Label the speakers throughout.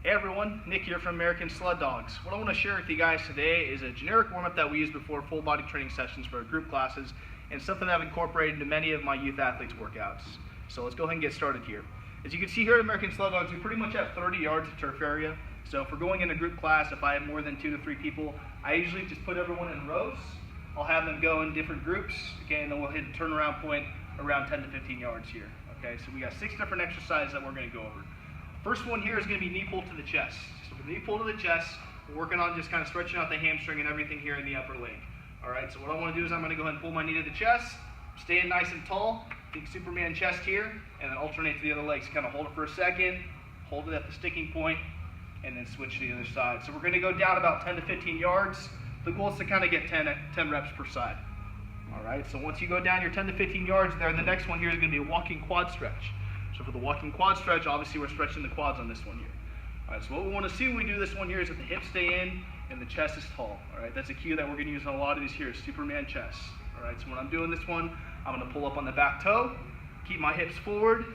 Speaker 1: Hey everyone, Nick here from American Sled Dogs. What I want to share with you guys today is a generic warm-up that we use before full body training sessions for our group classes, and something that I've incorporated into many of my youth athletes' workouts. So let's go ahead and get started here. As you can see here at American Sled Dogs, we pretty much have 30 yards of turf area. So if we're going in a group class, if I have more than 2 to 3 people, I usually just put everyone in rows. I'll have them go in different groups, okay, and then we'll hit a turnaround point around 10 to 15 yards here. Okay, so we got 6 different exercises that we're going to go over. First one here is going to be knee pull to the chest. So for the knee pull to the chest, we're working on just kind of stretching out the hamstring and everything here in the upper leg. All right, so what I want to do is I'm going to go ahead and pull my knee to the chest, staying nice and tall, big Superman chest here, and then alternate to the other leg. So kind of hold it for a second, hold it at the sticking point, and then switch to the other side. So we're going to go down about 10 to 15 yards. The goal is to kind of get 10 reps per side. All right, so once you go down your 10 to 15 yards there, the next one here is going to be a walking quad stretch. So for the walking quad stretch, obviously we're stretching the quads on this one here. All right, so what we want to see when we do this one here is that the hips stay in and the chest is tall. All right, that's a cue that we're going to use on a lot of these here, Superman chest. All right, so when I'm doing this one, I'm going to pull up on the back toe, keep my hips forward,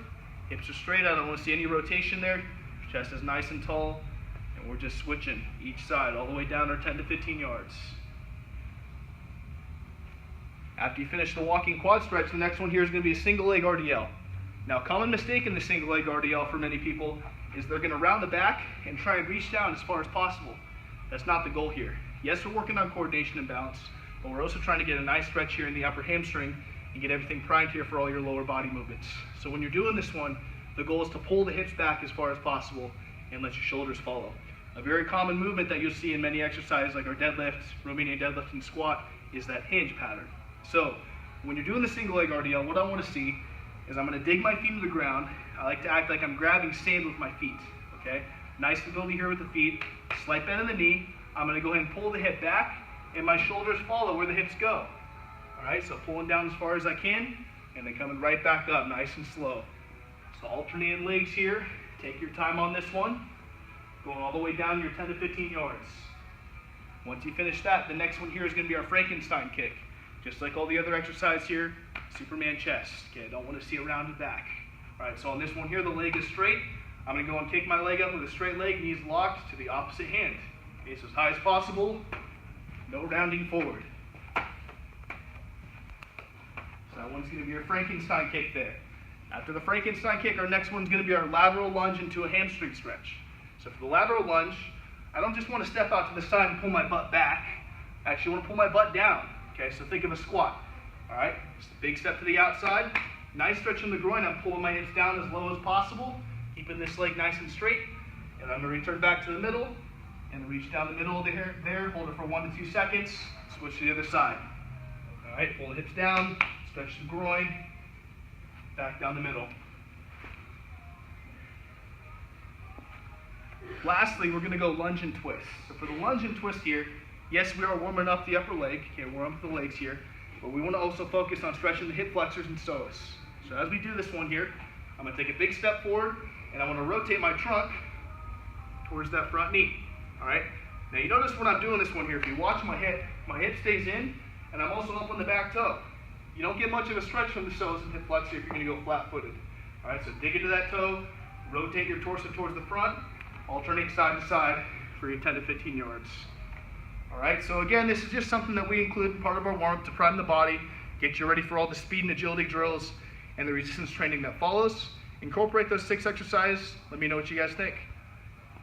Speaker 1: hips are straight, I don't want to see any rotation there, chest is nice and tall, and we're just switching each side all the way down our 10 to 15 yards. After you finish the walking quad stretch, the next one here is going to be a single leg RDL. Now, a common mistake in the single leg RDL for many people is they're going to round the back and try and reach down as far as possible. That's not the goal here. Yes, we're working on coordination and balance, but we're also trying to get a nice stretch here in the upper hamstring and get everything primed here for all your lower body movements. So when you're doing this one, the goal is to pull the hips back as far as possible and let your shoulders follow. A very common movement that you'll see in many exercises like our deadlift, Romanian deadlift, and squat is that hinge pattern. So when you're doing the single leg RDL, what I want to see is I'm going to dig my feet into the ground. I like to act like I'm grabbing sand with my feet, okay? Nice stability here with the feet, slight bend in the knee. I'm going to go ahead and pull the hip back, and my shoulders follow where the hips go. All right, so pulling down as far as I can, and then coming right back up, nice and slow. So alternating legs here. Take your time on this one. Going all the way down your 10 to 15 yards. Once you finish that, the next one here is going to be our Frankenstein kick. Just like all the other exercise here, Superman chest. Okay, I don't want to see a rounded back. All right, so on this one here, the leg is straight. I'm going to go and kick my leg up with a straight leg, knees locked to the opposite hand. Okay, so as high as possible, no rounding forward. So that one's going to be our Frankenstein kick there. After the Frankenstein kick, our next one's going to be our lateral lunge into a hamstring stretch. So for the lateral lunge, I don't just want to step out to the side and pull my butt back. I actually want to pull my butt down. Okay, so think of a squat. All right, just a big step to the outside. Nice stretch in the groin. I'm pulling my hips down as low as possible, keeping this leg nice and straight. And I'm going to return back to the middle and reach down the middle there. Hold it for 1 to 2 seconds. Switch to the other side. All right, pull the hips down, stretch the groin, back down the middle. Lastly, we're going to go lunge and twist. So for the lunge and twist here, yes, we are warming up the upper leg. Okay, warm up the legs here. But we want to also focus on stretching the hip flexors and psoas. So as we do this one here, I'm going to take a big step forward, and I want to rotate my trunk towards that front knee. All right? Now you notice when I'm doing this one here, if you watch my hip stays in, and I'm also up on the back toe. You don't get much of a stretch from the psoas and hip flexor if you're going to go flat-footed. All right, so dig into that toe, rotate your torso towards the front, alternate side to side for your 10 to 15 yards. All right, so again, this is just something that we include in part of our warm-up to prime the body, get you ready for all the speed and agility drills and the resistance training that follows. Incorporate those 6 exercises. Let me know what you guys think.